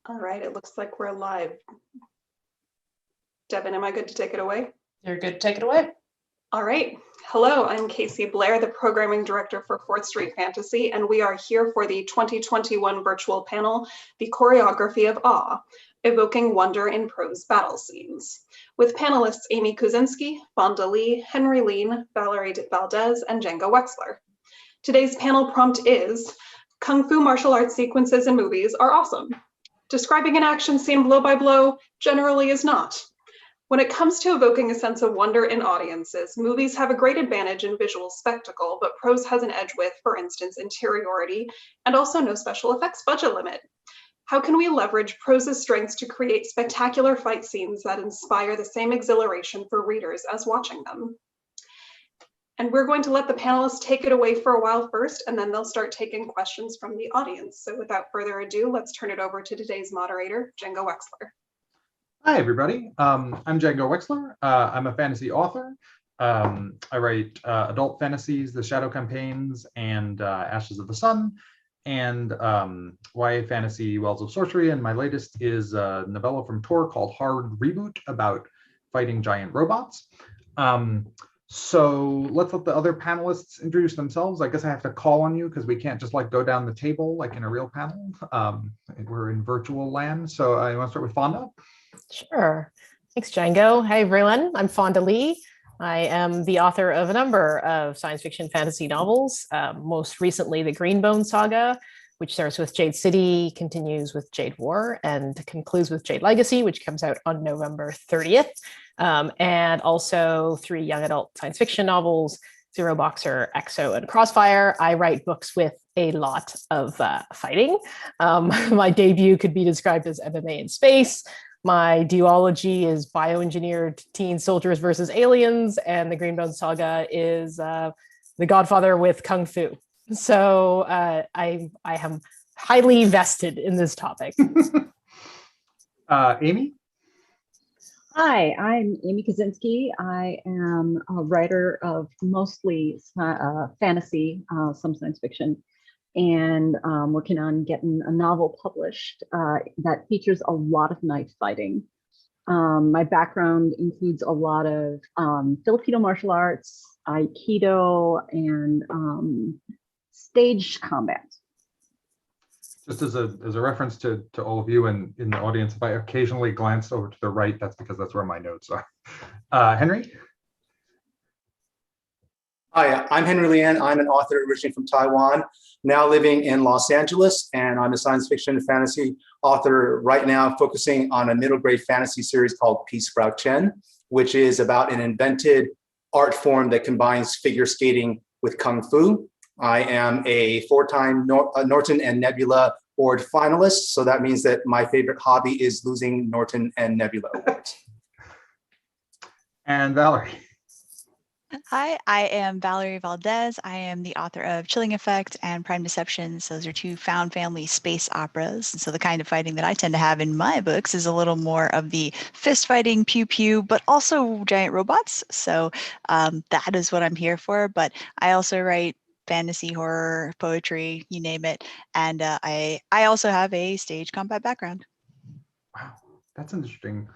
All right, it looks like we're live. Devin, am I good to take it away? You're good to take it away. All right. Hello, I'm Casey Blair, the Programming Director for 4th Street Fantasy, and we are here for the 2021 virtual panel, The Choreography of Awe, Evoking Wonder in Prose Battle Scenes, with panelists Amy Kuzinski, Fonda Lee, Henry Lean, Valerie Valdez, and Django Wexler. Today's panel prompt is, Kung Fu martial arts sequences in movies are awesome. Describing an action scene blow by blow generally is not. When it comes to evoking a sense of wonder in audiences, movies have a great advantage in visual spectacle, but prose has an edge with, for instance, interiority and also no special effects budget limit. How can we leverage prose's strengths to create spectacular fight scenes that inspire the same exhilaration for readers as watching them? And we're going to let the panelists take it away for a while first, and then they'll start taking questions from the audience. So without further ado, let's turn it over to today's moderator, Django Wexler. Hi, everybody. I'm Django Wexler. I'm a fantasy author. I write adult fantasies, The Shadow Campaigns, and Ashes of the Sun, and YA fantasy, Wells of Sorcery. And my latest is a novella from Tor called Hard Reboot about fighting giant robots. So let's let the other panelists introduce themselves. I guess I have to call on you because we can't just like go down the table like in a real panel. We're in virtual land. So I want to start with Fonda. Sure. Thanks, Django. Hi, everyone. I'm Fonda Lee. I am the author of a number of science fiction fantasy novels, most recently the Greenbone Saga, which starts with Jade City, continues with Jade War, and concludes with Jade Legacy, which comes out on November 30th. And also 3 young adult science fiction novels, Zero Boxer, Exo, and Crossfire. I write books with a lot of fighting. My debut could be described as MMA in space. My duology is bioengineered teen soldiers versus aliens, and the Greenbone Saga is The Godfather with Kung Fu. So I am highly vested in this topic. Amy? Hi, I'm Amy Kaczynski. I am a writer of mostly fantasy, some science fiction, and working on getting a novel published that features a lot of knife fighting. My background includes a lot of Filipino martial arts, Aikido, and staged combat. Just as a reference to all of you and in the audience, if I occasionally glance over to the right, that's because that's where my notes are. Henry? Hi, I'm Henry Lian. I'm an author originally from Taiwan, now living in Los Angeles, and I'm a science fiction and fantasy author right now focusing on a middle grade fantasy series called Peace Frau Chen, which is about an invented art form that combines figure skating with Kung Fu. I am a 4-time Norton and Nebula Award finalist, so that means that my favorite hobby is losing Norton and Nebula awards. And Valerie? Hi, I am Valerie Valdez. I am the author of Chilling Effect and Prime Deceptions. Those are 2 found family space operas. And so the kind of fighting that I tend to have in my books is a little more of the fist fighting, pew pew, but also giant robots. So that is what I'm here for. But I also write fantasy, horror, poetry, you name it. And I also have a stage combat background. Wow, that's interesting.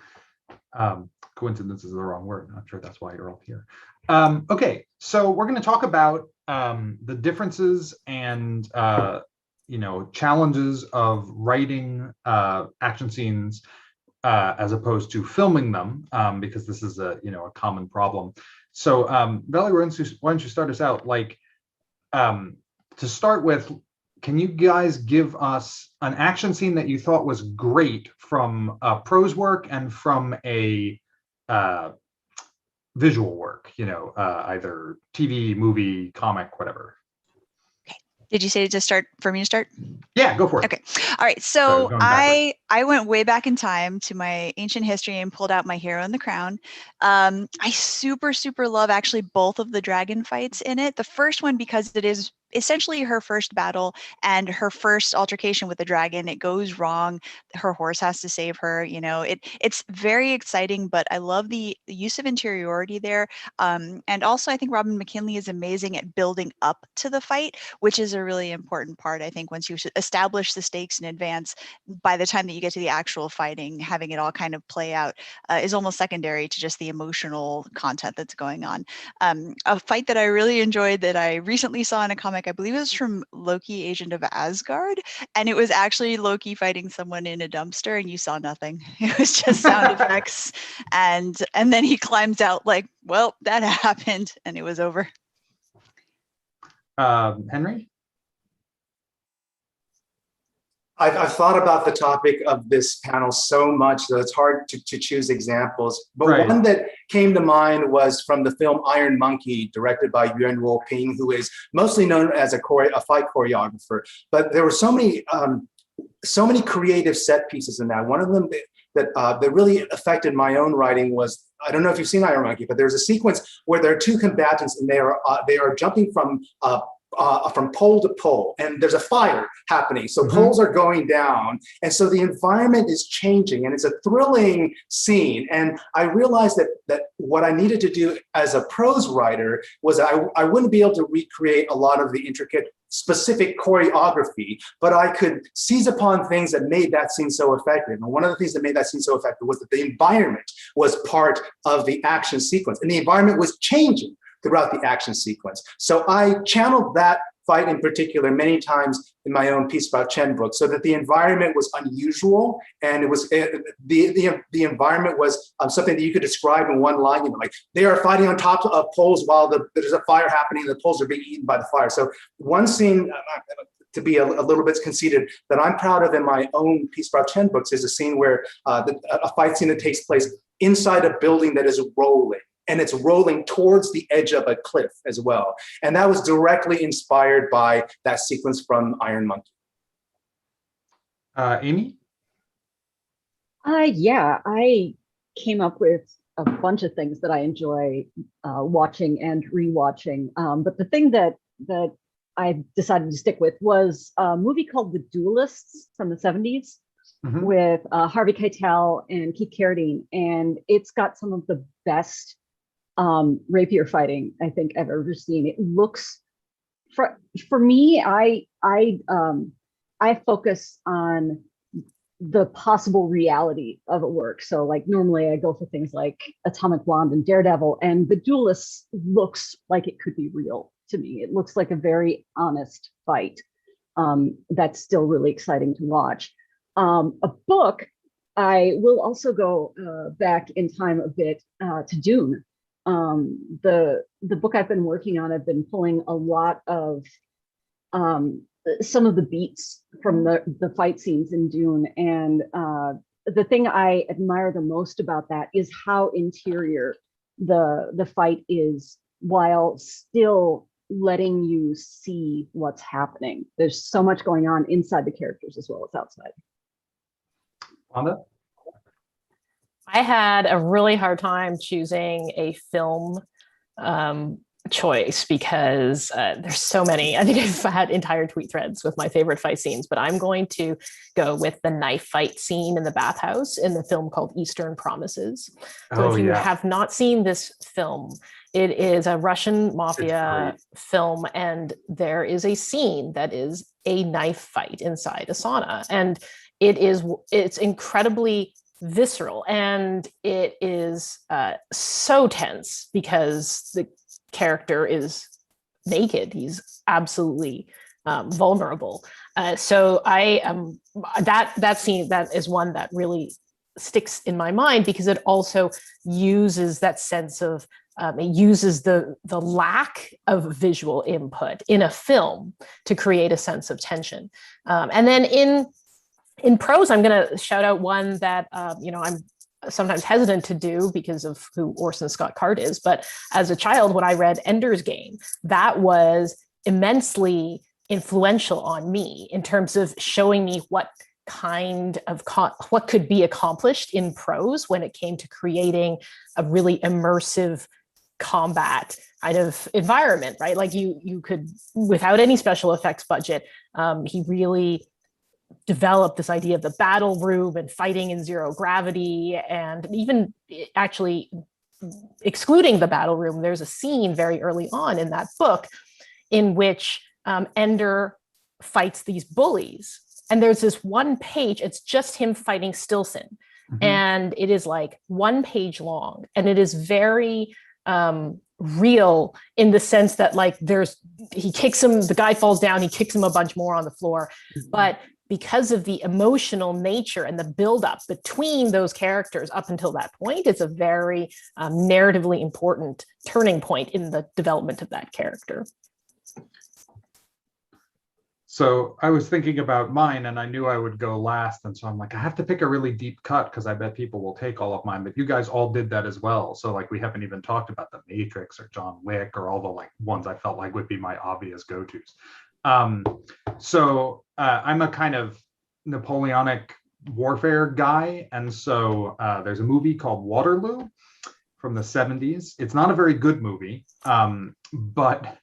Coincidence is the wrong word. I'm not sure that's why you're all here. Okay, so we're going to talk about the differences and challenges of writing action scenes as opposed to filming them, because this is a common problem. So Valerie, why don't you start us out? Like, to start with, can you guys give us an action scene that you thought was great from prose work and from a visual work, either TV, movie, comic, whatever? Okay. Did you say to start for me to start? Yeah, go for it. Okay. All right. So I went way back in time to my ancient history and pulled out my Hero and the Crown. I super love actually both of the dragon fights in it. The first one because it is essentially her first battle and her first altercation with the dragon. It goes wrong. Her horse has to save her. It's very exciting, but I love the use of interiority there. And also, I think Robin McKinley is amazing at building up to the fight, which is a really important part. I think once you establish the stakes in advance, by the time that you get to the actual fighting, having it all kind of play out is almost secondary to just the emotional content that's going on. A fight that I really enjoyed that I recently saw in a comic, I believe it was from Loki, Agent of Asgard, and it was actually Loki fighting someone in a dumpster, and you saw nothing. It was just sound effects, and then he climbs out like, well, that happened, and it was over. Henry? I've thought about the topic of this panel so much that it's hard to choose examples. But Right. One that came to mind was from the film Iron Monkey, directed by Yuan Ping, who is mostly known as a fight choreographer. But there were so many creative set pieces in that. One of them that really affected my own writing was, I don't know if you've seen Iron Monkey, but there's a sequence where there are two combatants and they are jumping from pole to pole, and there's a fire happening. So poles are going down, and so the environment is changing, and it's a thrilling scene. And I realized that what I needed to do as a prose writer was I wouldn't be able to recreate a lot of the intricate specific choreography, but I could seize upon things that made that scene so effective. And one of the things that made that scene so effective was that the environment was part of the action sequence, and the environment was changing throughout the action sequence. So I channeled that fight in particular many times in my own Peace About Chen book, so that the environment was unusual, and it was the environment was something that you could describe in one line. Like they are fighting on top of poles while there's a fire happening, and the poles are being eaten by the fire. So one scene, to be a little bit conceited, that I'm proud of in my own Peace About Chen books is a scene where a fight scene that takes place inside a building that is rolling. And it's rolling towards the edge of a cliff as well. And that was directly inspired by that sequence from Iron Monkey. Amy? Yeah, I came up with a bunch of things that I enjoy watching and rewatching. But the thing that I decided to stick with was a movie called The Duelists from the 70s with Harvey Keitel and Keith Carradine. And it's got some of the best rapier fighting I think I've ever seen. It looks, for me, I focus on the possible reality of a work. So like normally I go for things like Atomic Blonde and Daredevil, and The Duelist looks like it could be real to me. It looks like a very honest fight that's still really exciting to watch. A book, I will also go back in time a bit to Dune. The book I've been working on, I've been pulling a lot of some of the beats from the fight scenes in Dune, and the thing I admire the most about that is how interior the fight is, while still letting you see what's happening. There's so much going on inside the characters as well as outside. Wanda? I had a really hard time choosing a film choice because there's so many. I think I've had entire tweet threads with my favorite fight scenes, but I'm going to go with the knife fight scene in the bathhouse in the film called Eastern Promises. So if you have not seen this film, it is a Russian mafia film, and there is a scene that is a knife fight inside a sauna, and it's incredibly visceral, and it is so tense because the character is naked. He's absolutely vulnerable. So I that scene, that is one that really sticks in my mind because it also uses that sense of it uses the lack of visual input in a film to create a sense of tension. And then in prose, I'm going to shout out one that I'm sometimes hesitant to do because of who Orson Scott Card is. But as a child, when I read Ender's Game, that was immensely influential on me in terms of showing me what kind of what could be accomplished in prose when it came to creating a really immersive combat kind of environment, right? Like you could, without any special effects budget, he really developed this idea of the battle room and fighting in zero gravity, and even actually excluding the battle room. There's a scene very early on in that book in which Ender fights these bullies. And there's this one page, it's just him fighting Stilson. Mm-hmm. And it is like 1 page long. And it is very real in the sense that like he kicks him, the guy falls down, he kicks him a bunch more on the floor. Mm-hmm. But because of the emotional nature and the buildup between those characters up until that point, it's a very narratively important turning point in the development of that character. So I was thinking about mine and I knew I would go last. And so I'm like, I have to pick a really deep cut because I bet people will take all of mine, but you guys all did that as well. So like, we haven't even talked about The Matrix or John Wick or all the like ones I felt like would be my obvious go-tos. So I'm a kind of Napoleonic warfare guy. And so there's a movie called Waterloo from the 70s. It's not a very good movie, but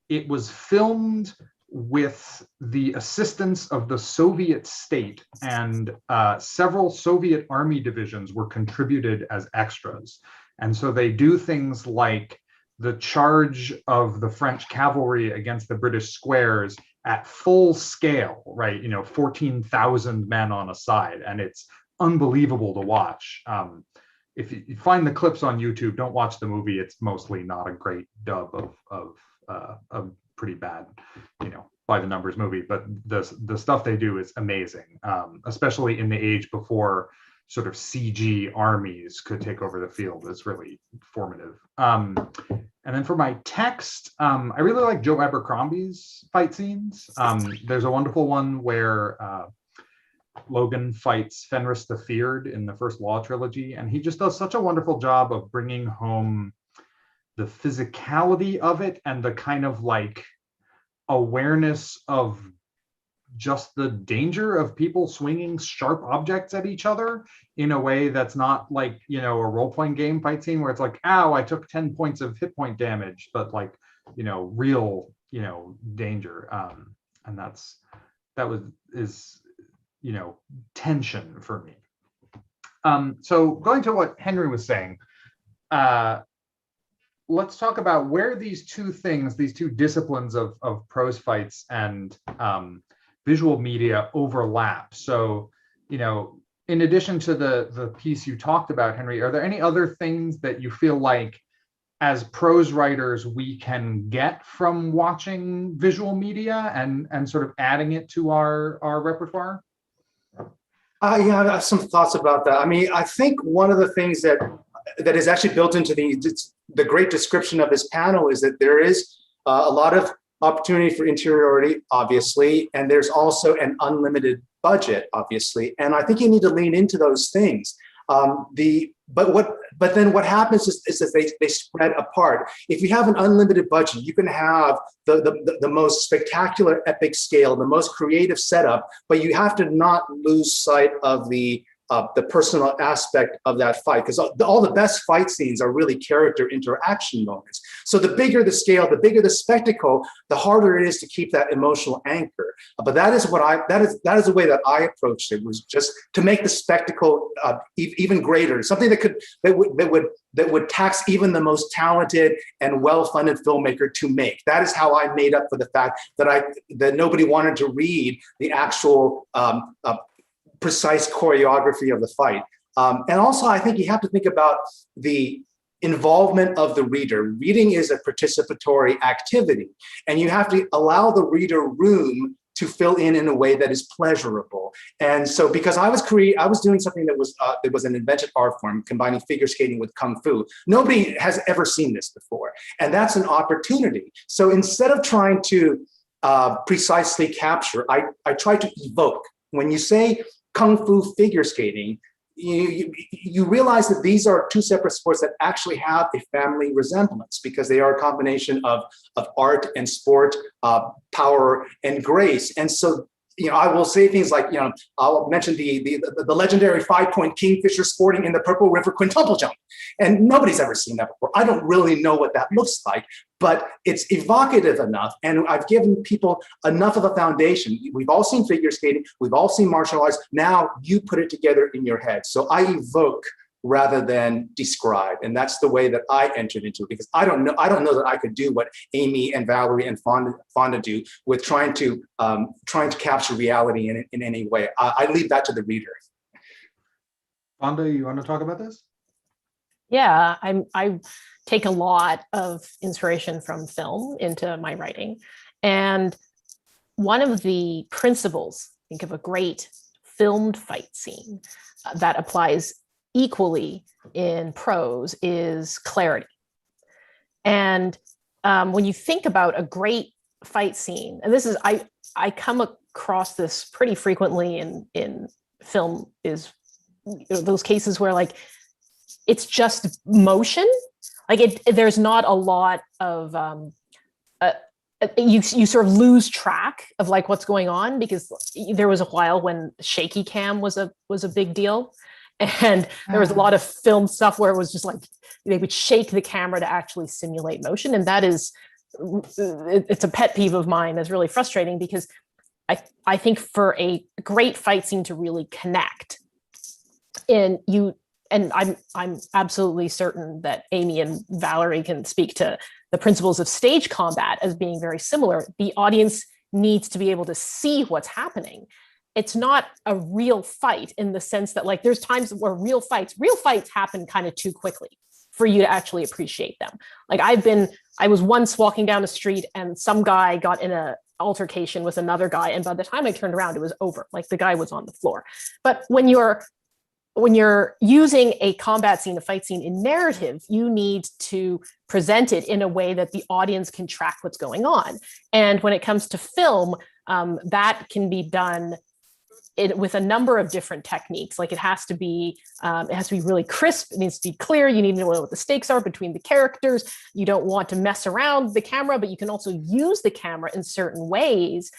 it was filmed with the assistance of the Soviet state, and several Soviet army divisions were contributed as extras. And so they do things like the charge of the French cavalry against the British squares at full scale, right? 14,000 men on a side, and it's unbelievable to watch. If you find the clips on YouTube, don't watch the movie. It's mostly not a great dub of a pretty bad, by the numbers movie, but the stuff they do is amazing, especially in the age before sort of CG armies could take over the field. It's really formative. And then for my text, I really like Joe Abercrombie's fight scenes. There's a wonderful one where Logan fights Fenris the Feared in the first Law trilogy, and he just does such a wonderful job of bringing home the physicality of it and the kind of like awareness of just the danger of people swinging sharp objects at each other in a way that's not like, a role-playing game fight scene where it's like, ow, I took 10 points of hit point damage, but like, real, danger. And is tension for me. So going to what Henry was saying, let's talk about where these two disciplines of prose fights and visual media overlap. So, in addition to the piece you talked about, Henry, are there any other things that you feel like as prose writers we can get from watching visual media and sort of adding it to our repertoire? Yeah, I have some thoughts about that. I mean, I think one of the things that is actually built into the great description of this panel is that there is a lot of opportunity for interiority, obviously, and there's also an unlimited budget, obviously, and I think you need to lean into those things. But then what happens is that they spread apart. If you have an unlimited budget, you can have the most spectacular epic scale, the most creative setup, but you have to not lose sight of the personal aspect of that fight, because all the best fight scenes are really character interaction moments. So the bigger the scale, the bigger the spectacle, the harder it is to keep that emotional anchor. But that is the way that I approached it, was just to make the spectacle even greater, something that would tax even the most talented and well-funded filmmaker to make. That is how I made up for the fact that nobody wanted to read the actual precise choreography of the fight. And also, I think you have to think about the involvement of the reader. Reading is a participatory activity, and you have to allow the reader room to fill in a way that is pleasurable. And so, because I was doing something that was an invented art form, combining figure skating with kung fu. Nobody has ever seen this before, and that's an opportunity. So instead of trying to precisely capture, I try to evoke. When you say kung fu figure skating, you realize that these are two separate sports that actually have a family resemblance, because they are a combination of art and sport, power and grace. And so I will say things like, I'll mention the legendary 5-point kingfisher sporting in the Purple River quintuple jump. And nobody's ever seen that before. I don't really know what that looks like, but it's evocative enough. And I've given people enough of a foundation. We've all seen figure skating. We've all seen martial arts. Now you put it together in your head. So I evoke rather than describe. And that's the way that I entered into it, because I don't know that I could do what Amy and Valerie and Fonda do with trying to capture reality in any way. I leave that to the reader. Fonda, you want to talk about this? Yeah, I take a lot of inspiration from film into my writing. And one of the principles, think of a great filmed fight scene that applies equally in prose, is clarity. And when you think about a great fight scene, and this is, I come across this pretty frequently in film, is those cases where like it's just motion, like there's not a lot of you sort of lose track of like what's going on, because there was a while when shaky cam was a big deal. And there was a lot of film stuff where it was just like they would shake the camera to actually simulate motion. And that is, it's a pet peeve of mine. That's really frustrating, because I think for a great fight scene to really connect, and I'm absolutely certain that Amy and Valerie can speak to the principles of stage combat as being very similar. The audience needs to be able to see what's happening. It's not a real fight in the sense that like there's times where real fights happen kind of too quickly for you to actually appreciate them. Like I was once walking down a street and some guy got in a altercation with another guy, and by the time I turned around, it was over. Like the guy was on the floor. But when you're using a combat scene, a fight scene in narrative, you need to present it in a way that the audience can track what's going on. And when it comes to film, that can be done with a number of different techniques. Like it has to be really crisp. It needs to be clear. You need to know what the stakes are between the characters. You don't want to mess around the camera, but you can also use the camera in certain ways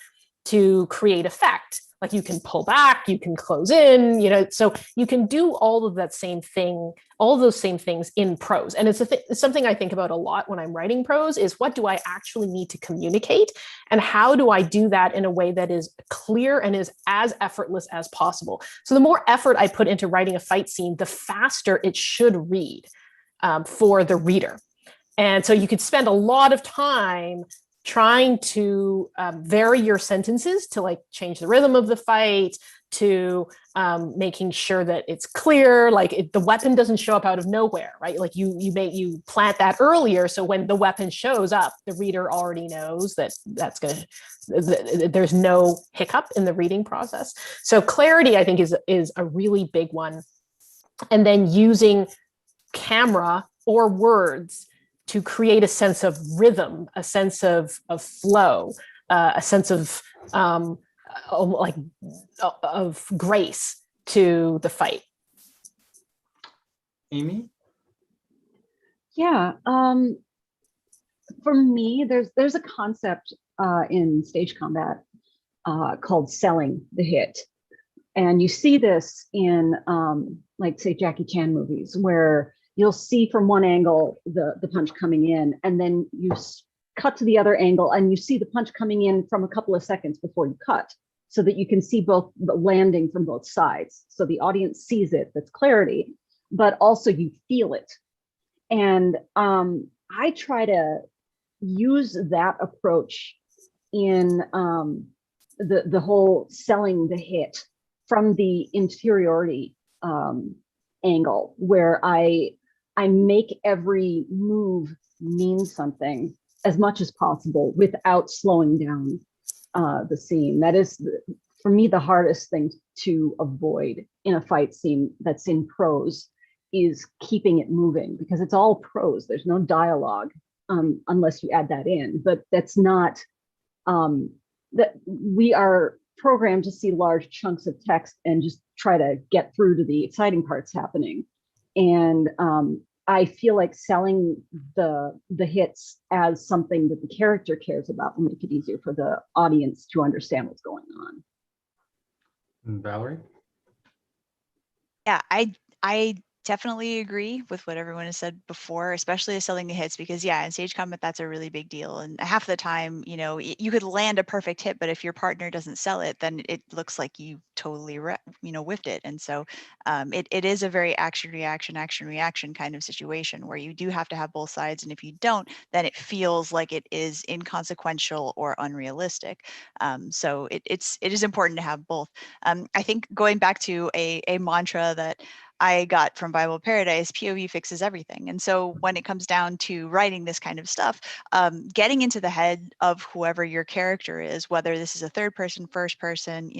to create effect. Like you can pull back, you can close in, so you can do all of that same thing, all of those same things in prose. And it's something I think about a lot when I'm writing prose, is what do I actually need to communicate? And how do I do that in a way that is clear and is as effortless as possible? So the more effort I put into writing a fight scene, the faster it should read for the reader. And so you could spend a lot of time trying to vary your sentences to like change the rhythm of the fight, to making sure that it's clear, like the weapon doesn't show up out of nowhere, right? Like you plant that earlier, so when the weapon shows up, the reader already knows that there's no hiccup in the reading process. So clarity, I think, is a really big one. And then using camera or words to create a sense of rhythm, a sense of flow, a sense of grace to the fight. Amy? Yeah, for me, there's a concept in stage combat called selling the hit. And you see this in like say Jackie Chan movies, where you'll see from one angle the punch coming in, and then you cut to the other angle and you see the punch coming in from a couple of seconds before you cut, so that you can see both the landing from both sides. So the audience sees it, that's clarity, but also you feel it. And I try to use that approach in the whole selling the hit from the inferiority angle, where I make every move mean something as much as possible without slowing down the scene. That is, for me, the hardest thing to avoid in a fight scene that's in prose, is keeping it moving, because it's all prose. There's no dialogue unless you add that in, but that's not, that we are programmed to see large chunks of text and just try to get through to the exciting parts happening. And I feel like selling the hits as something that the character cares about will make it easier for the audience to understand what's going on. And Valerie? Yeah, I definitely agree with what everyone has said before, especially selling the hits, because yeah, in stage combat, that's a really big deal. And half the time, you know, you could land a perfect hit, but if your partner doesn't sell it, then it looks like you totally, whiffed it. And so it is a very action, reaction kind of situation where you do have to have both sides. And if you don't, then it feels like it is inconsequential or unrealistic. So it is important to have both. I think going back to a mantra that I got from Bible Paradise, POV fixes everything. And so when it comes down to writing this kind of stuff, getting into the head of whoever your character is, whether this is a third person, first person,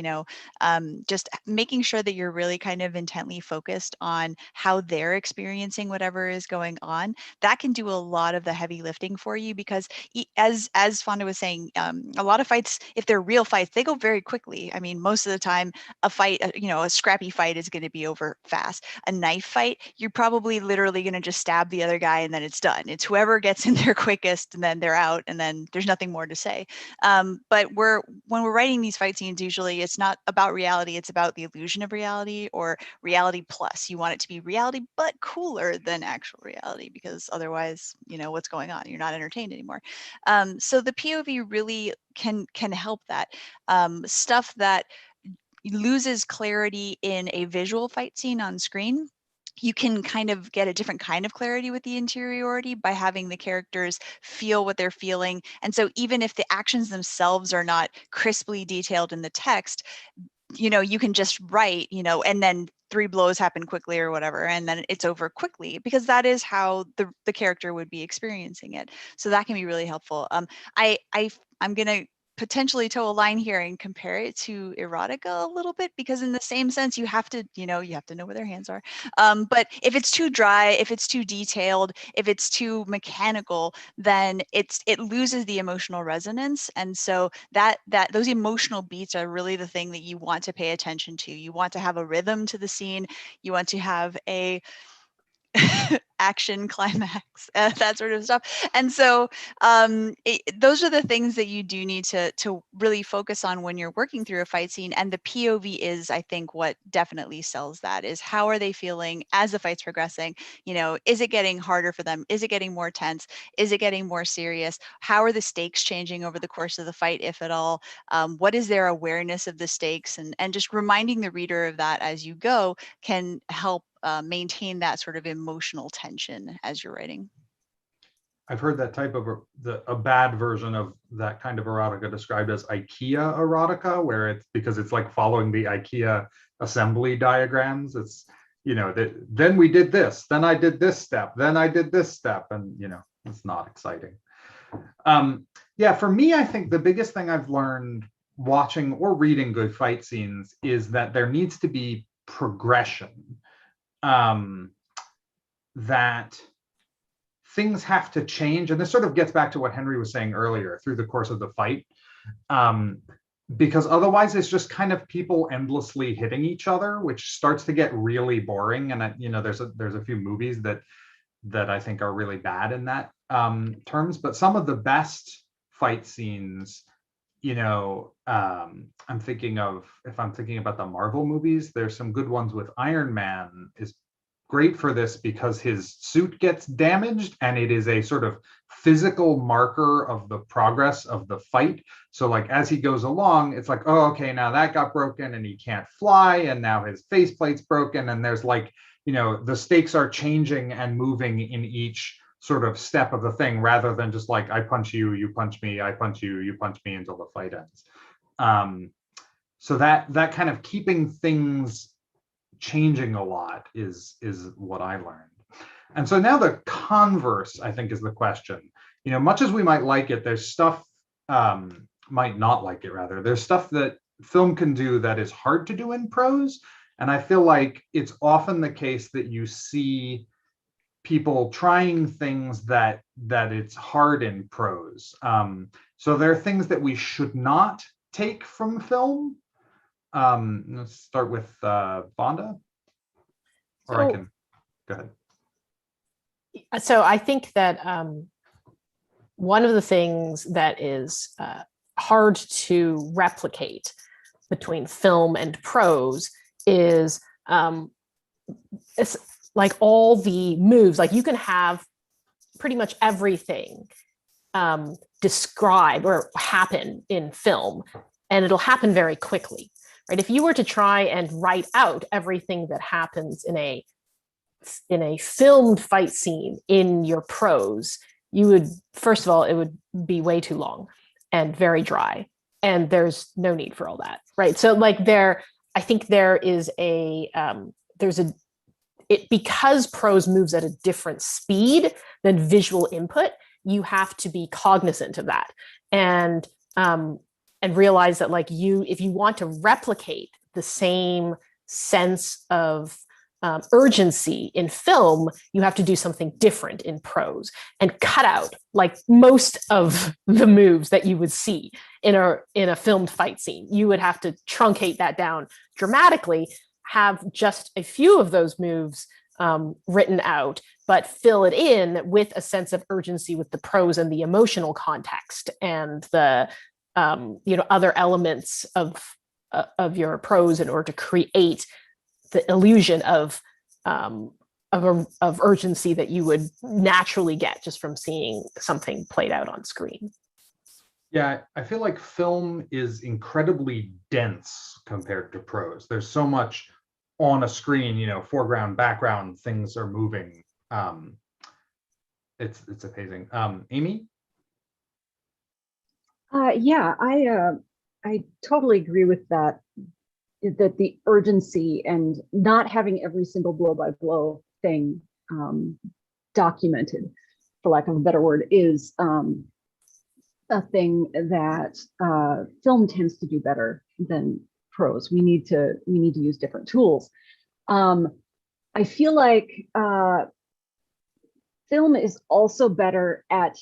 just making sure that you're really kind of intently focused on how they're experiencing whatever is going on, that can do a lot of the heavy lifting for you, because as Fonda was saying, a lot of fights, if they're real fights, they go very quickly. I mean, most of the time a fight, a scrappy fight is going to be over fast. A knife fight, you're probably literally going to just stab the other guy and then it's done. It's whoever gets in there quickest and then they're out and then there's nothing more to say. But when we're writing these fight scenes, usually it's not about reality, it's about the illusion of reality or reality plus. You want it to be reality, but cooler than actual reality, because otherwise, what's going on? You're not entertained anymore. So the POV really can help that. Stuff that loses clarity in a visual fight scene on screen, you can kind of get a different kind of clarity with the interiority by having the characters feel what they're feeling. And so even if the actions themselves are not crisply detailed in the text, you can just write, and then 3 blows happen quickly or whatever, and then it's over quickly, because that is how the character would be experiencing it. So that can be really helpful. I'm going to potentially toe a line here and compare it to erotica a little bit, because in the same sense, you have to know where their hands are. But if it's too dry, if it's too detailed, if it's too mechanical, then it loses the emotional resonance. And so that those emotional beats are really the thing that you want to pay attention to. You want to have a rhythm to the scene. You want to have a action climax, that sort of stuff. And so those are the things that you do need to really focus on when you're working through a fight scene. And the POV is, I think, what definitely sells that, is how are they feeling as the fight's progressing? Is it getting harder for them? Is it getting more tense? Is it getting more serious? How are the stakes changing over the course of the fight, if at all? What is their awareness of the stakes? And just reminding the reader of that as you go can help maintain that sort of emotional tension as you're writing. I've heard that type of a bad version of that kind of erotica described as IKEA erotica, where it's because it's like following the IKEA assembly diagrams. It's, then we did this, then I did this step, then I did this step, and it's not exciting. Yeah, for me, I think the biggest thing I've learned watching or reading good fight scenes is that there needs to be progression. That things have to change, and this sort of gets back to what Henry was saying earlier, through the course of the fight, because otherwise it's just kind of people endlessly hitting each other, which starts to get really boring. And there's a few movies that I think are really bad in that terms, but some of the best fight scenes, I'm thinking about the Marvel movies, there's some good ones with Iron Man is great for this, because his suit gets damaged and it is a sort of physical marker of the progress of the fight. So like as he goes along, it's like, oh, okay, now that got broken and he can't fly, and now his faceplate's broken, and there's like, the stakes are changing and moving in each sort of step of the thing, rather than just like, I punch you, you punch me, I punch you, you punch me until the fight ends. So that kind of keeping things changing a lot is what I learned. And so now the converse, I think, is the question. Much as we might like it, there's stuff, might not like it rather, there's stuff that film can do that is hard to do in prose. And I feel like it's often the case that you see people trying things that it's hard in prose. So there are things that we should not take from film. Let's start with Fonda, or I can go ahead. So I think that one of the things that is hard to replicate between film and prose is it's like all the moves, like you can have pretty much everything describe or happen in film, and it'll happen very quickly, right? If you were to try and write out everything that happens in a filmed fight scene in your prose, you would, first of all, it would be way too long and very dry, and there's no need for all that, right? So like I think there is because prose moves at a different speed than visual input, you have to be cognizant of that and realize that like if you want to replicate the same sense of urgency in film, you have to do something different in prose and cut out like most of the moves that you would see in a filmed fight scene. You would have to truncate that down dramatically, have just a few of those moves written out, but fill it in with a sense of urgency with the prose and the emotional context and the other elements of your prose in order to create the illusion of urgency that you would naturally get just from seeing something played out on screen. Yeah, I feel like film is incredibly dense compared to prose. There's so much on a screen, foreground, background, things are moving. It's amazing. Amy? Yeah, I totally agree with that the urgency and not having every single blow by blow thing documented, for lack of a better word, is a thing that film tends to do better than prose. We need to use different tools. I feel like film is also better at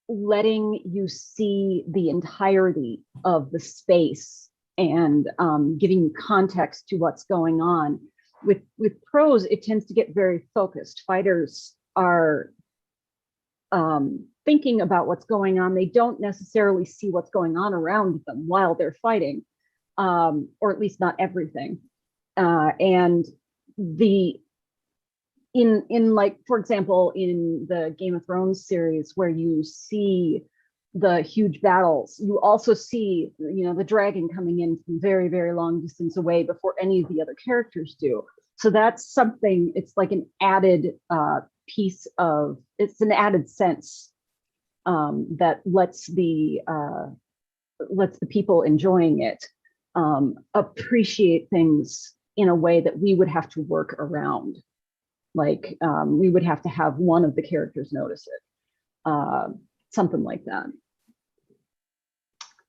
letting you see the entirety of the space and giving you context to what's going on. With prose, it tends to get very focused. Fighters are thinking about what's going on. They don't necessarily see what's going on around them while they're fighting, or at least not everything. And in like, for example, in the Game of Thrones series, where you see the huge battles, you also see, the dragon coming in from very, very long distance away before any of the other characters do. So that's something, it's like an added it's an added sense that lets the people enjoying it appreciate things in a way that we would have to work around. Like we would have to have one of the characters notice it, something like that.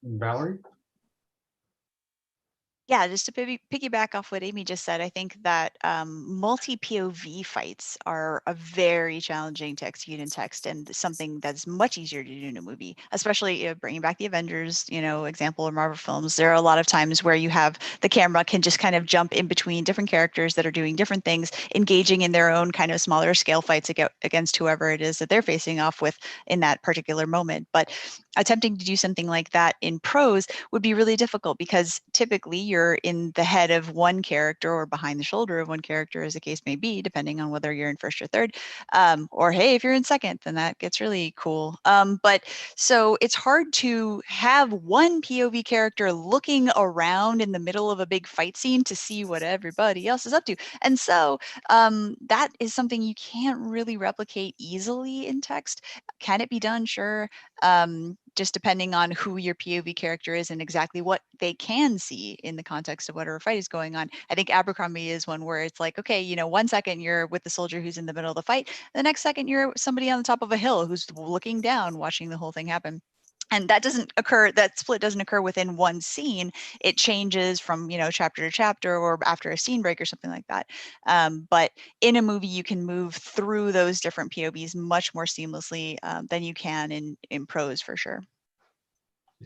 Valerie? Yeah, just to piggyback off what Amy just said, I think that multi-POV fights are a very challenging to execute in text and something that's much easier to do in a movie, especially bringing back the Avengers, example, or Marvel films. There are a lot of times where you have the camera can just kind of jump in between different characters that are doing different things, engaging in their own kind of smaller scale fights against whoever it is that they're facing off with in that particular moment. But attempting to do something like that in prose would be really difficult because typically you're in the head of one character or behind the shoulder of one character, as the case may be, depending on whether you're in first or third, or hey, if you're in second, then that gets really cool. But so it's hard to have one POV character looking around in the middle of a big fight scene to see what everybody else is up to. And so that is something you can't really replicate easily in text. Can it be done? Sure. Just depending on who your POV character is and exactly what they can see in the context of whatever fight is going on. I think Abercrombie is one where it's like, okay, 1 second you're with the soldier who's in the middle of the fight. The next second you're somebody on the top of a hill who's looking down, watching the whole thing happen. And that split doesn't occur within one scene. It changes from, chapter to chapter or after a scene break or something like that. But in a movie, you can move through those different POVs much more seamlessly than you can in prose, for sure.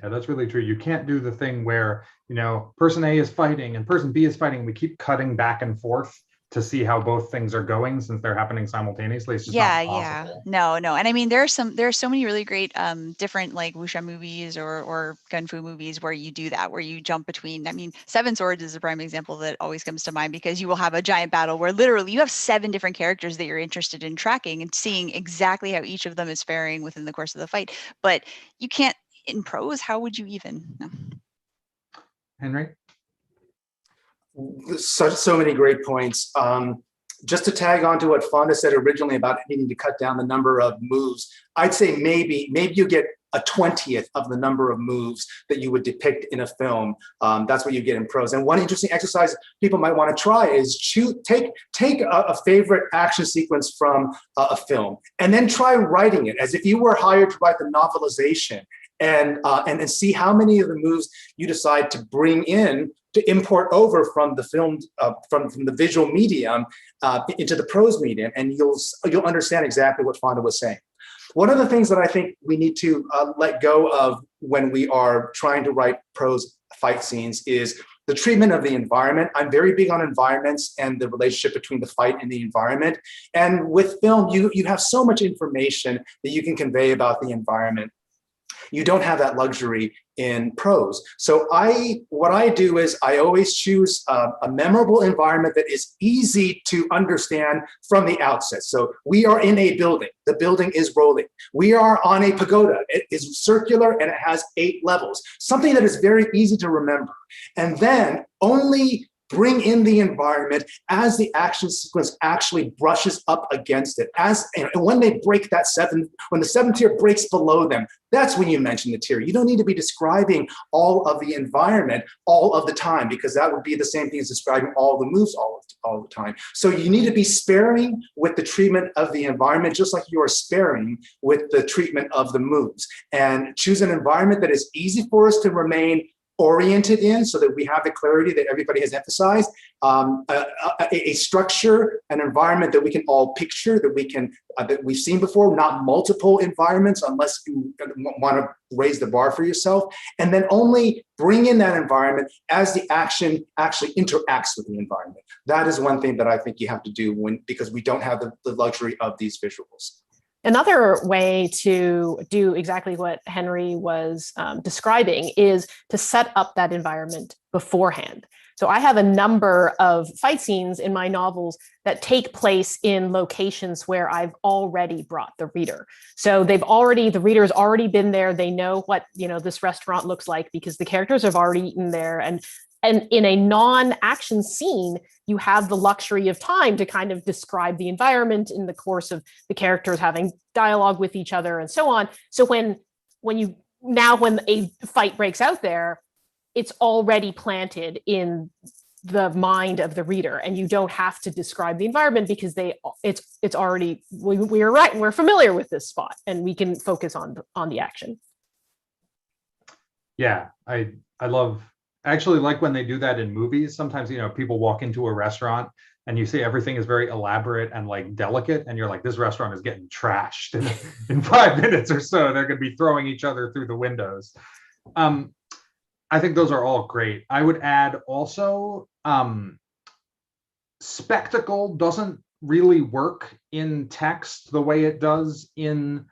Yeah, that's really true. You can't do the thing where, person A is fighting and person B is fighting. We keep cutting back and forth to see how both things are going since they're happening simultaneously. It's just Yeah, not possible. no, and I mean there are so many really great different like wuxia movies or kung fu movies where you do that, where you jump between. I mean, Seven Swords is a prime example that always comes to mind, because you will have a giant battle where literally you have 7 different characters that you're interested in tracking and seeing exactly how each of them is faring within the course of the fight. But you can't in prose. How would you even? No. Henry? So many great points. Just to tag on to what Fonda said originally about needing to cut down the number of moves, I'd say maybe you get a 20th of the number of moves that you would depict in a film. That's what you get in prose. And one interesting exercise people might want to try is take a favorite action sequence from a film and then try writing it as if you were hired to write the novelization, and see how many of the moves you decide to bring in, to import over from the film, from the visual medium into the prose medium, and you'll understand exactly what Fonda was saying. One of the things that I think we need to let go of when we are trying to write prose fight scenes is the treatment of the environment. I'm very big on environments and the relationship between the fight and the environment. And with film, you have so much information that you can convey about the environment. You don't have that luxury in prose. So what I do is I always choose a memorable environment that is easy to understand from the outset. So we are in a building. The building is rolling. We are on a pagoda. It is circular and it has 8 levels. Something that is very easy to remember. And then only bring in the environment as the action sequence actually brushes up against it. And when they break that when the 7th tier breaks below them, that's when you mention the tier. You don't need to be describing all of the environment all of the time, because that would be the same thing as describing all the moves all the time. So you need to be sparing with the treatment of the environment, just like you are sparing with the treatment of the moves. And choose an environment that is easy for us to remain oriented in, so that we have the clarity that everybody has emphasized, a structure, an environment that we can all picture, that we've seen before, not multiple environments unless you want to raise the bar for yourself, and then only bring in that environment as the action actually interacts with the environment. That is one thing that I think you have to do because we don't have the luxury of these visuals. Another way to do exactly what Henry was describing is to set up that environment beforehand. So I have a number of fight scenes in my novels that take place in locations where I've already brought the reader. So the reader's already been there. They know what, this restaurant looks like because the characters have already eaten there. And in a non-action scene, you have the luxury of time to kind of describe the environment in the course of the characters having dialogue with each other and so on. So when a fight breaks out there, it's already planted in the mind of the reader, and you don't have to describe the environment because it's already, we're right, we're familiar with this spot, and we can focus on the action. Yeah, I actually like when they do that in movies. Sometimes, people walk into a restaurant and you see everything is very elaborate and like delicate, and you're like, this restaurant is getting trashed in 5 minutes or so. They're going to be throwing each other through the windows. I think those are all great. I would add also, spectacle doesn't really work in text the way it does in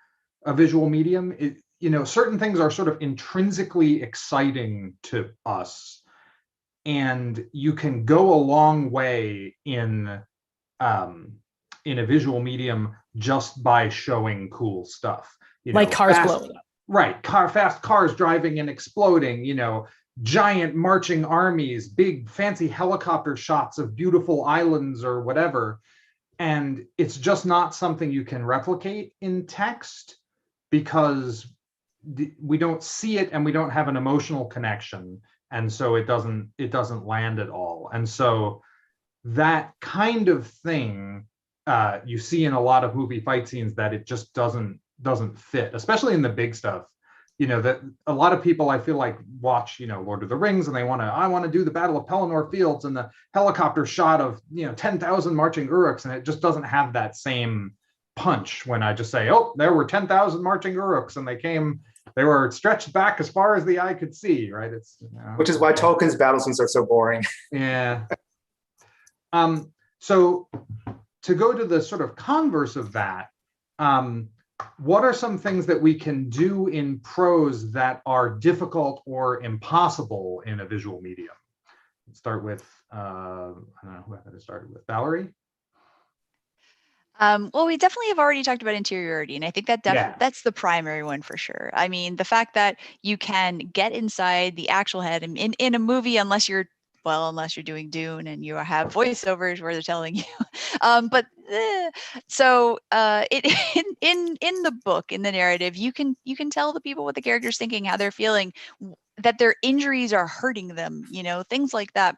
a visual medium. Certain things are sort of intrinsically exciting to us, and you can go a long way in a visual medium just by showing cool stuff. Like cars blowing up. Right, fast cars driving and exploding, giant marching armies, big fancy helicopter shots of beautiful islands or whatever. And it's just not something you can replicate in text because we don't see it and we don't have an emotional connection, and so it doesn't land at all. And so that kind of thing you see in a lot of movie fight scenes, that it just doesn't fit, especially in the big stuff. That a lot of people, I feel like, watch Lord of the Rings, and I want to do the Battle of Pelennor Fields and the helicopter shot of 10,000 marching Uruks, and it just doesn't have that same punch when I just say, oh, there were 10,000 marching Uruks and they were stretched back as far as the eye could see, right? Which is why Tolkien's battle scenes are so boring. Yeah. So to go to the sort of converse of that, what are some things that we can do in prose that are difficult or impossible in a visual medium? Let's start with, I don't know who I had to start with, Valerie? Well, we definitely have already talked about interiority, and I think that that's the primary one for sure. I mean, the fact that you can get inside the actual head in a movie, unless you're doing Dune and you have voiceovers where they're telling you. It in the book, in the narrative, you can tell the people what the character's thinking, how they're feeling, that their injuries are hurting them, things like that.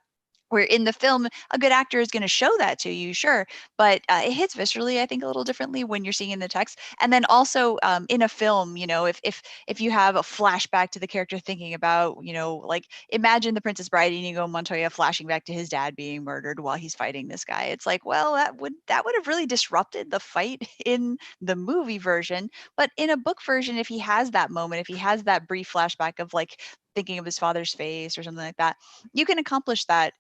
Where in the film, a good actor is going to show that to you, sure, but it hits viscerally, I think, a little differently when you're seeing in the text. And then also in a film, if you have a flashback to the character thinking about, like imagine The Princess Bride, Inigo Montoya flashing back to his dad being murdered while he's fighting this guy. It's like, well, that would have really disrupted the fight in the movie version. But in a book version, if he has that moment, if he has that brief flashback of like thinking of his father's face or something like that, you can accomplish that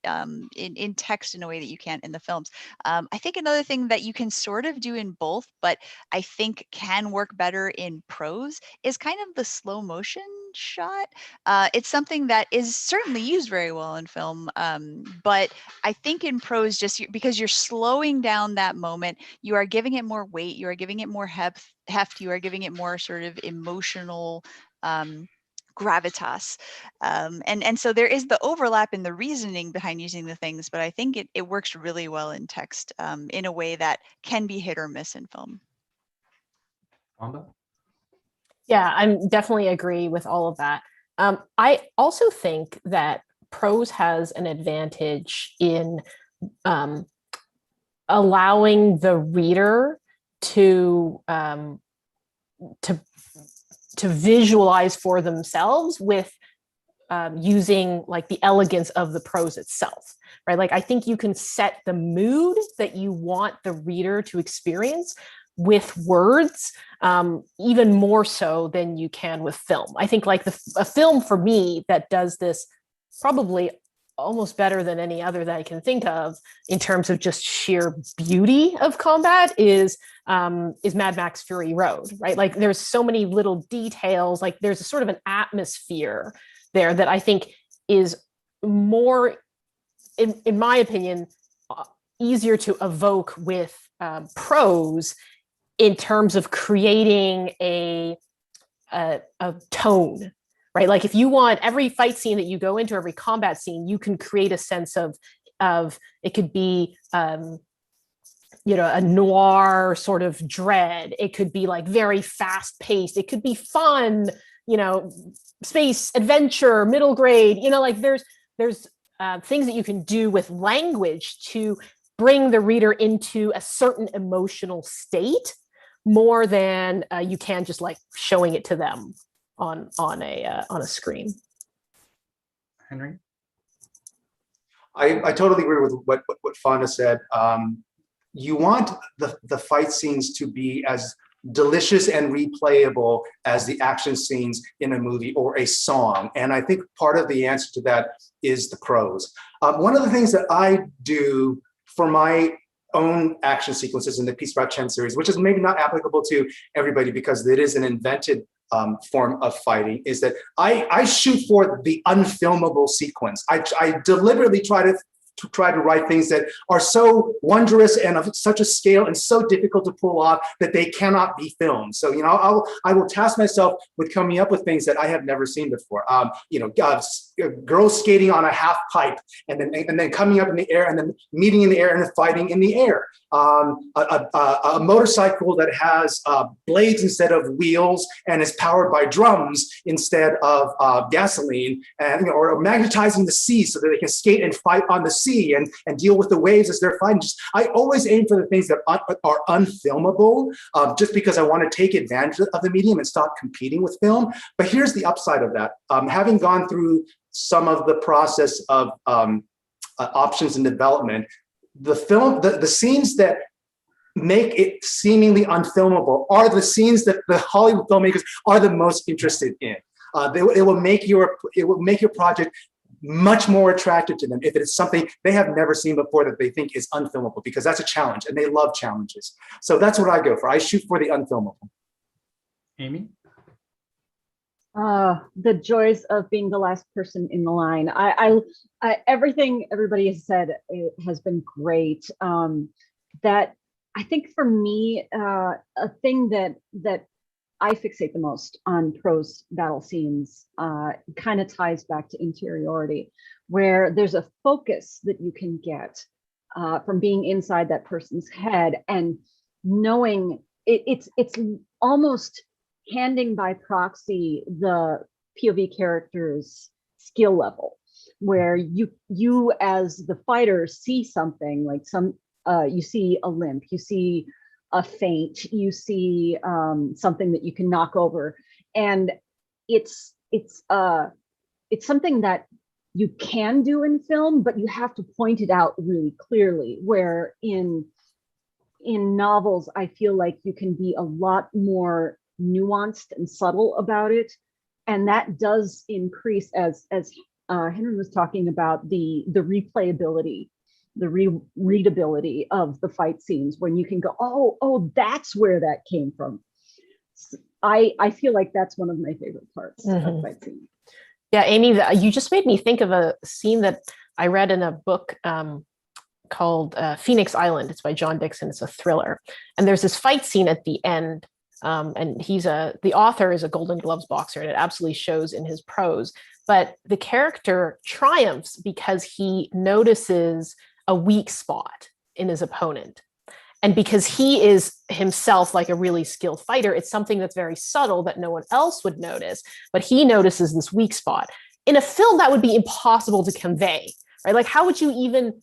in text in a way that you can't in the films. I think another thing that you can sort of do in both, but I think can work better in prose, is kind of the slow motion shot. It's something that is certainly used very well in film, but I think in prose, just because you're slowing down that moment, you are giving it more weight, you are giving it more heft, you are giving it more sort of emotional gravitas. And so there is the overlap in the reasoning behind using the things, but I think it works really well in text in a way that can be hit or miss in film. Wanda? Yeah, I'm definitely agree with all of that. I also think that prose has an advantage in allowing the reader to visualize for themselves with using like the elegance of the prose itself, right? Like I think you can set the mood that you want the reader to experience with words, even more so than you can with film. I think like a film for me that does this probably almost better than any other that I can think of in terms of just sheer beauty of combat is Mad Max Fury Road, right? Like there's so many little details, like there's a sort of an atmosphere there that I think is more, in my opinion, easier to evoke with prose in terms of creating a tone, right? Like if you want every fight scene that you go into, every combat scene, you can create a sense of it could be a noir sort of dread. It could be like very fast paced. It could be fun, space adventure, middle grade. Like there's things that you can do with language to bring the reader into a certain emotional state more than you can just like showing it to them on a screen. Henry? I totally agree with what Fonda said. You want the fight scenes to be as delicious and replayable as the action scenes in a movie or a song. And I think part of the answer to that is the prose. One of the things that I do for my own action sequences in the Peace About Chen series, which is maybe not applicable to everybody because it is an invented form of fighting, is that I shoot for the unfilmable sequence. I deliberately try to write things that are so wondrous and of such a scale and so difficult to pull off that they cannot be filmed. So, I will task myself with coming up with things that I have never seen before. Girls skating on a half pipe and then coming up in the air and then meeting in the air and then fighting in the air. A motorcycle that has blades instead of wheels and is powered by drums instead of gasoline, and or magnetizing the sea so that they can skate and fight on the sea and deal with the waves as they're fighting. I always aim for the things that are unfilmable, just because I want to take advantage of the medium and stop competing with film. But here's the upside of that. Having gone through some of the process of options and development, the scenes that make it seemingly unfilmable are the scenes that the Hollywood filmmakers are the most interested in. It will make your project much more attractive to them if it is something they have never seen before that they think is unfilmable, because that's a challenge and they love challenges. So that's what I go for. I shoot for the unfilmable. Amy? The joys of being the last person in the line. Everything everybody has said has been great. That I think for me, a thing that I fixate the most on prose battle scenes kind of ties back to interiority, where there's a focus that you can get from being inside that person's head and knowing it's almost handing by proxy the POV character's skill level, where you as the fighter see something like you see a limp, you see a feint, you see something that you can knock over, and it's something that you can do in film, but you have to point it out really clearly. Where in novels, I feel like you can be a lot more nuanced and subtle about it, and that does increase as Henry was talking about the replayability, the readability of the fight scenes, when you can go, oh, that's where that came from. I feel like that's one of my favorite parts of fight scene. Yeah, Amy, you just made me think of a scene that I read in a book called Phoenix Island. It's by John Dixon. It's a thriller, and there's this fight scene at the end. And the author is a Golden Gloves boxer, and it absolutely shows in his prose. But the character triumphs because he notices a weak spot in his opponent. And because he is himself like a really skilled fighter, it's something that's very subtle that no one else would notice, but he notices this weak spot. In a film, that would be impossible to convey, right? Like, how would you even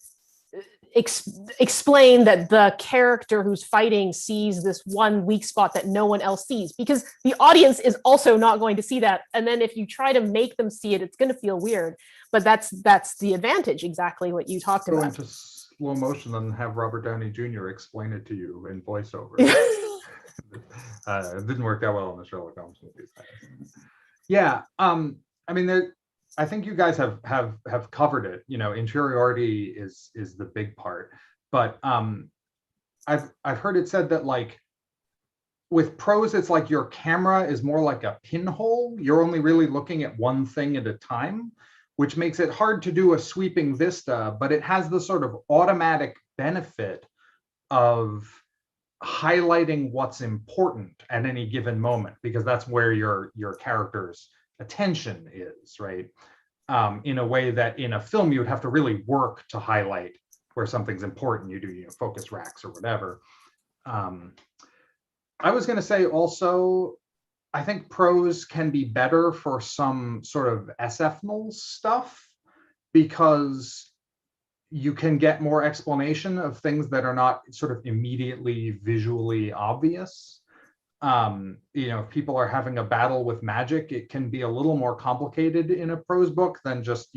explain that the character who's fighting sees this one weak spot that no one else sees? Because the audience is also not going to see that. And then if you try to make them see it, it's going to feel weird. But that's the advantage, exactly what you talked about. Go into slow motion and have Robert Downey Jr. explain it to you in voiceover. It didn't work that well in the Sherlock Holmes movies. Yeah, I mean, I think you guys have covered it. You know, interiority is the big part, but I've heard it said that, like, with prose, it's like your camera is more like a pinhole. You're only really looking at one thing at a time, which makes it hard to do a sweeping vista, but it has the sort of automatic benefit of highlighting what's important at any given moment, because that's where your character's attention is, right? In a way that in a film you would have to really work to highlight where something's important. You do, focus racks or whatever. I was going to say also, I think prose can be better for some sort of SF stuff, because you can get more explanation of things that are not sort of immediately visually obvious. If people are having a battle with magic, it can be a little more complicated in a prose book than just,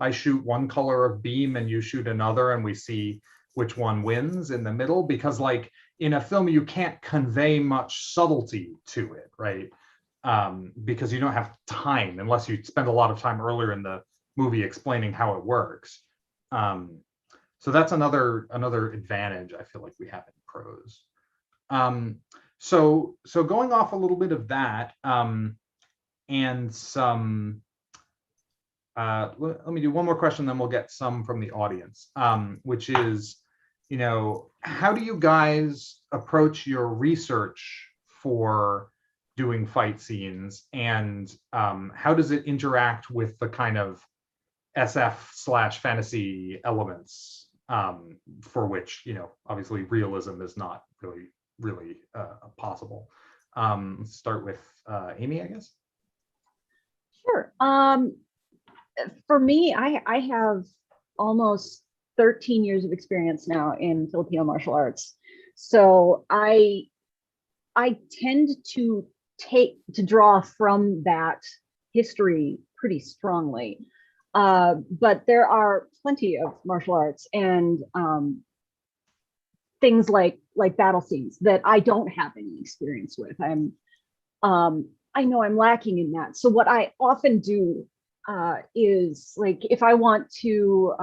I shoot one color of beam and you shoot another and we see which one wins in the middle, because like in a film, you can't convey much subtlety to it, right? Because you don't have time, unless you spend a lot of time earlier in the movie explaining how it works. So that's another advantage I feel like we have in prose. So going off a little bit of that, and some, let me do one more question, then we'll get some from the audience, which is, how do you guys approach your research for doing fight scenes, and how does it interact with the kind of SF/fantasy elements for which, obviously realism is not really possible? Let's start with Amy, I guess. Sure. For me, I have almost 13 years of experience now in Filipino martial arts. So I tend to draw from that history pretty strongly. But there are plenty of martial arts and things like battle scenes that I don't have any experience with. I know I'm lacking in that. So what I often do is like if I want to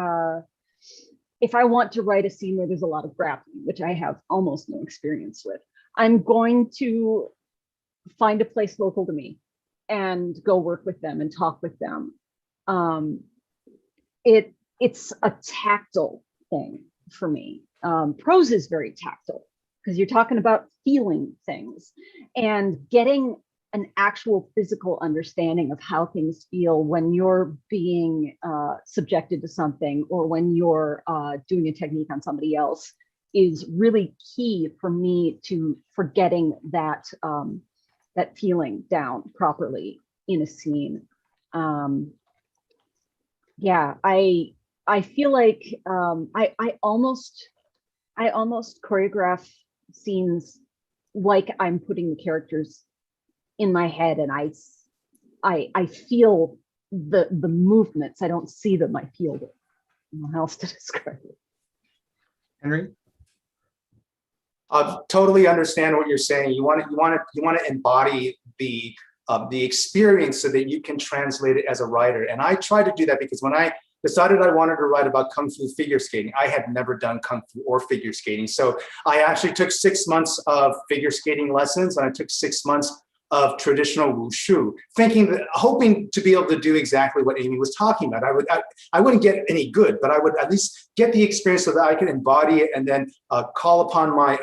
write a scene where there's a lot of grappling, which I have almost no experience with, I'm going to find a place local to me and go work with them and talk with them. It's a tactile thing for me. Prose is very tactile because you're talking about feeling things and getting an actual physical understanding of how things feel when you're being subjected to something or when you're doing a technique on somebody else is really key for me for getting that feeling down properly in a scene. Yeah, I feel like I almost choreograph scenes like I'm putting the characters in my head, and I feel the movements. I don't see them, I feel them. I don't know how else to describe it. Henry? I totally understand what you're saying. You want to embody the experience so that you can translate it as a writer. And I try to do that because when I decided I wanted to write about Kung Fu figure skating, I had never done Kung Fu or figure skating. So I actually took 6 months of figure skating lessons, and I took 6 months of traditional wushu, hoping to be able to do exactly what Amy was talking about. I wouldn't get any good, but I would at least get the experience so that I could embody it and then call upon my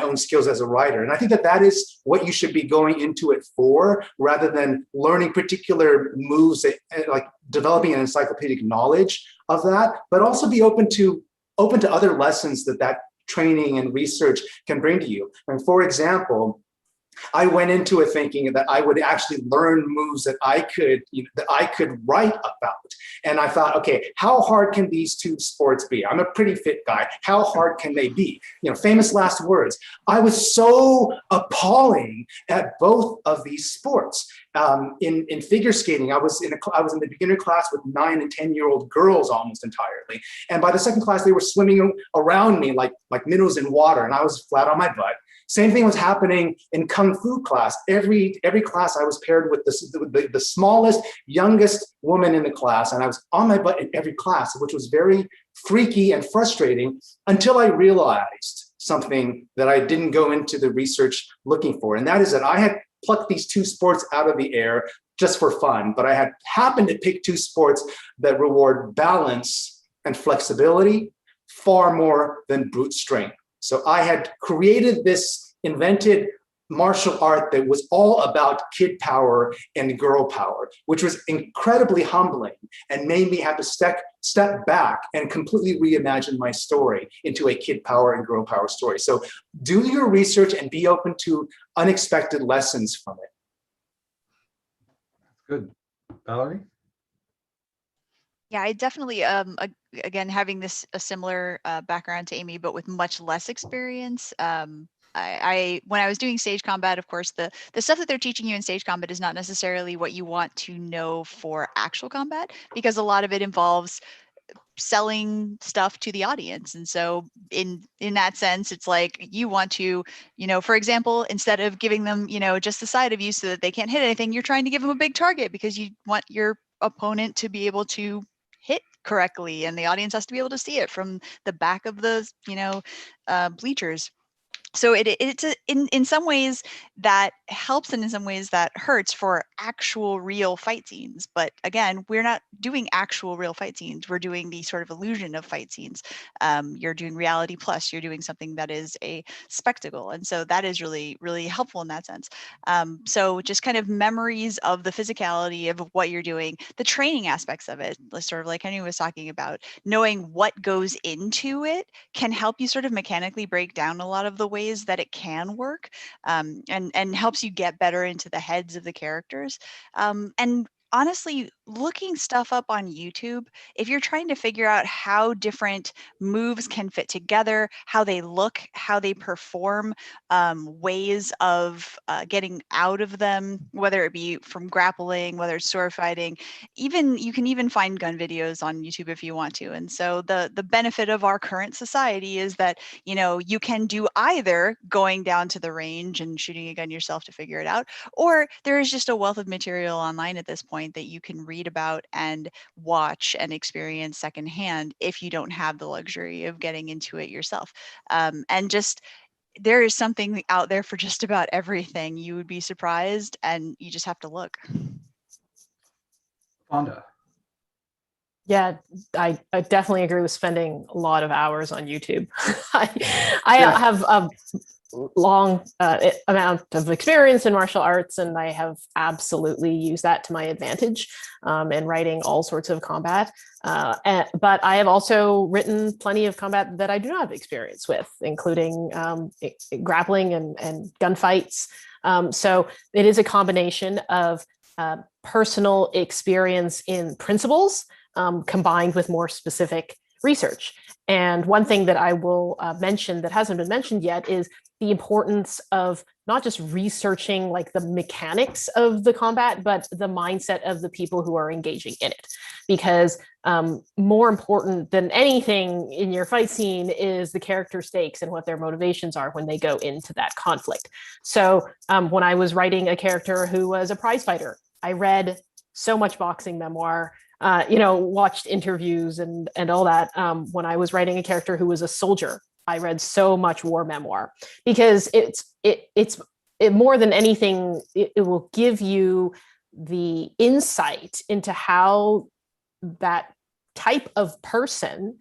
own skills as a writer. And I think that is what you should be going into it for, rather than learning particular moves, like developing an encyclopedic knowledge of that, but also be open to other lessons that training and research can bring to you. And for example, I went into it thinking that I would actually learn moves that I could write about. And I thought, okay, how hard can these two sports be? I'm a pretty fit guy. How hard can they be? Famous last words. I was so appalling at both of these sports. In figure skating, I was in the beginner class with 9 and 10-year-old girls almost entirely. And by the second class, they were swimming around me like minnows in water, and I was flat on my butt. Same thing was happening in Kung Fu class. Every class I was paired with the smallest, youngest woman in the class, and I was on my butt in every class, which was very freaky and frustrating until I realized something that I didn't go into the research looking for, and that is that I had plucked these two sports out of the air just for fun, but I had happened to pick two sports that reward balance and flexibility far more than brute strength. So I had created this invented martial art that was all about kid power and girl power, which was incredibly humbling and made me have to step back and completely reimagine my story into a kid power and girl power story. So do your research and be open to unexpected lessons from it. Good. Valerie? Yeah, I definitely, again, having a similar background to Amy, but with much less experience. I when I was doing stage combat, of course, the stuff that they're teaching you in stage combat is not necessarily what you want to know for actual combat, because a lot of it involves selling stuff to the audience. And so in that sense, it's like you want to, for example, instead of giving them, just the side of you so that they can't hit anything, you're trying to give them a big target because you want your opponent to be able to hit correctly, and the audience has to be able to see it from the back of the bleachers. So it's in some ways that helps, and in some ways that hurts for actual real fight scenes. But again, we're not doing actual real fight scenes. We're doing the sort of illusion of fight scenes. You're doing reality plus. You're doing something that is a spectacle, and so that is really, really helpful in that sense. So just kind of memories of the physicality of what you're doing, the training aspects of it, sort of like Henry was talking about, knowing what goes into it can help you sort of mechanically break down a lot of the ways that it can work, and helps you get better into the heads of the characters. And honestly, looking stuff up on YouTube, if you're trying to figure out how different moves can fit together, how they look, how they perform, ways of getting out of them, whether it be from grappling, whether it's sword fighting, you can even find gun videos on YouTube if you want to. And so the benefit of our current society is that, you can do either going down to the range and shooting a gun yourself to figure it out, or there is just a wealth of material online at this point point that you can read about and watch and experience secondhand if you don't have the luxury of getting into it yourself. And just, there is something out there for just about everything. You would be surprised, and you just have to look. Fonda. Yeah, I definitely agree with spending a lot of hours on YouTube. I have a long amount of experience in martial arts, and I have absolutely used that to my advantage in writing all sorts of combat. But I have also written plenty of combat that I do not have experience with, including grappling and gunfights. So it is a combination of personal experience in principles combined with more specific research. And one thing that I will mention that hasn't been mentioned yet is the importance of not just researching like the mechanics of the combat, but the mindset of the people who are engaging in it. Because more important than anything in your fight scene is the character stakes and what their motivations are when they go into that conflict. So when I was writing a character who was a prize fighter, I read so much boxing memoir, watched interviews and all that. When I was writing a character who was a soldier, I read so much war memoir, because it's more than anything, it will give you the insight into how that type of person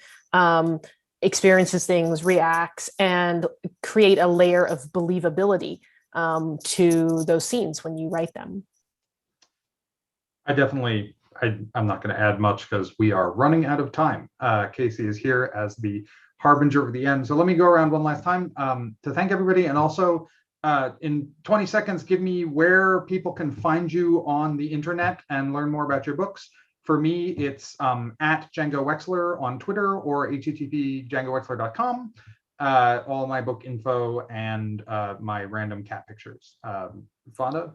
experiences things, reacts, and create a layer of believability to those scenes when you write them. I'm not going to add much because we are running out of time. Casey is here as the harbinger of the end. So let me go around one last time to thank everybody. And also in 20 seconds, give me where people can find you on the internet and learn more about your books. For me, it's at Django Wexler on Twitter or http://djangowexler.com. All my book info and my random cat pictures. Fonda?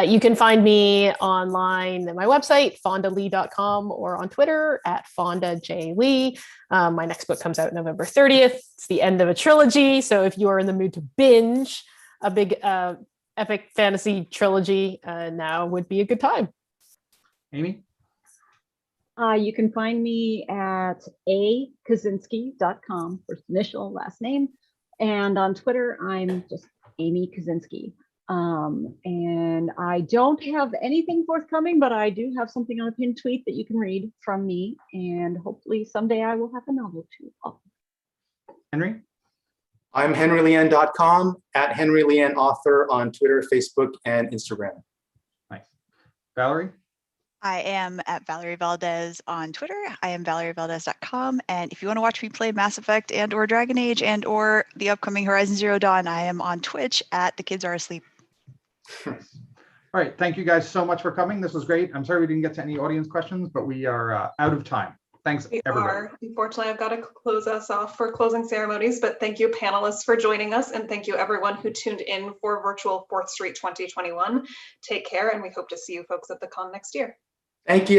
You can find me online at my website, fondalee.com, or on Twitter at FondaJLee. My next book comes out November 30th. It's the end of a trilogy. So if you are in the mood to binge a big epic fantasy trilogy, now would be a good time. Amy? You can find me at akaczynski.com, first initial, last name. And on Twitter, I'm just Amy Kaczynski. And I don't have anything forthcoming, but I do have something on a pinned tweet that you can read from me. And hopefully someday I will have a novel too. Henry? I'm henryleanne.com, at henryleanne author on Twitter, Facebook, and Instagram. Nice. Valerie? I am at Valerie Valdez on Twitter. I am valerievaldez.com. And if you want to watch me play Mass Effect and or Dragon Age and or the upcoming Horizon Zero Dawn, I am on Twitch at The Kids Are Asleep. All right. Thank you guys so much for coming. This was great. I'm sorry we didn't get to any audience questions, but we are out of time. Thanks, everybody. Unfortunately, I've got to close us off for closing ceremonies, but thank you, panelists, for joining us, and thank you, everyone who tuned in for virtual 4th Street 2021. Take care, and we hope to see you folks at the con next year. Thank you.